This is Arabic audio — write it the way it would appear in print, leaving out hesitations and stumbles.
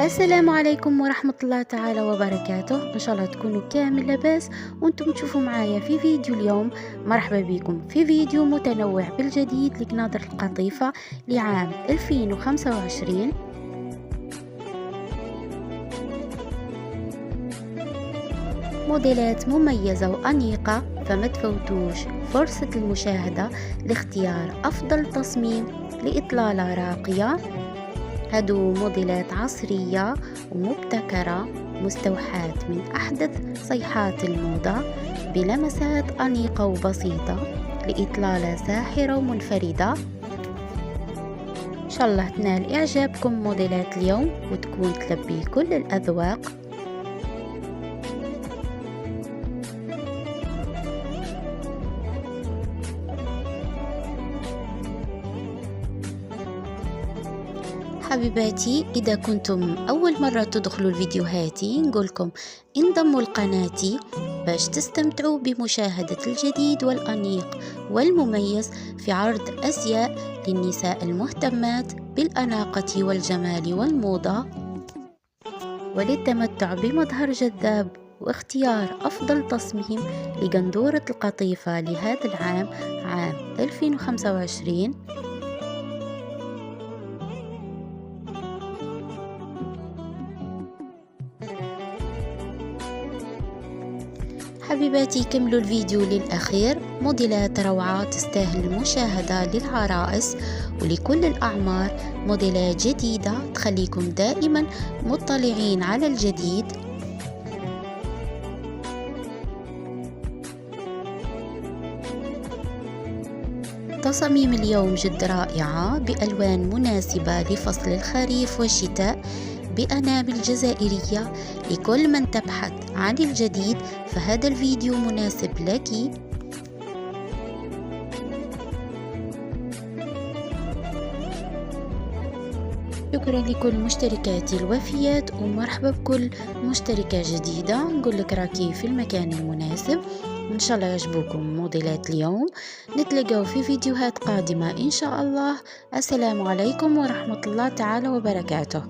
السلام عليكم ورحمة الله تعالى وبركاته. إن شاء الله تكونوا كامل لاباس وانتم تشوفوا معايا في فيديو اليوم. مرحبا بكم في فيديو متنوع بالجديد لقناة القطيفة لعام 2025. موديلات مميزة وأنيقة، فما تفوتوش فرصة المشاهدة لاختيار أفضل تصميم لإطلالة راقية. هادو موديلات عصرية ومبتكرة مستوحاة من أحدث صيحات الموضة بلمسات أنيقة وبسيطة لإطلالة ساحرة ومنفردة. إن شاء الله تنال إعجابكم موديلات اليوم وتكون تلبي كل الأذواق. حبيباتي، إذا كنتم أول مرة تدخلوا الفيديوهاتي نقولكم انضموا لقناتي باش تستمتعوا بمشاهدة الجديد والأنيق والمميز في عرض أزياء للنساء المهتمات بالأناقة والجمال والموضة، وللتمتع بمظهر جذاب واختيار أفضل تصميم لقندورة القطيفة لهذا العام، عام 2025. حبيباتي، كملوا الفيديو للأخير. موديلات روعة تستاهل المشاهدة للعرائس ولكل الأعمار، موديلات جديدة تخليكم دائما مطلعين على الجديد. تصاميم اليوم جد رائعة بألوان مناسبة لفصل الخريف والشتاء، بأنامل جزائرية. لكل من تبحث عن الجديد فهذا الفيديو مناسب لك. شكرا لكل مشتركاتي الوفيات، ومرحبا بكل مشتركة جديدة. نقول لك راكي في المكان المناسب. إن شاء الله يعجبوكم موديلات اليوم. نتلاقاو في فيديوهات قادمة إن شاء الله. السلام عليكم ورحمة الله تعالى وبركاته.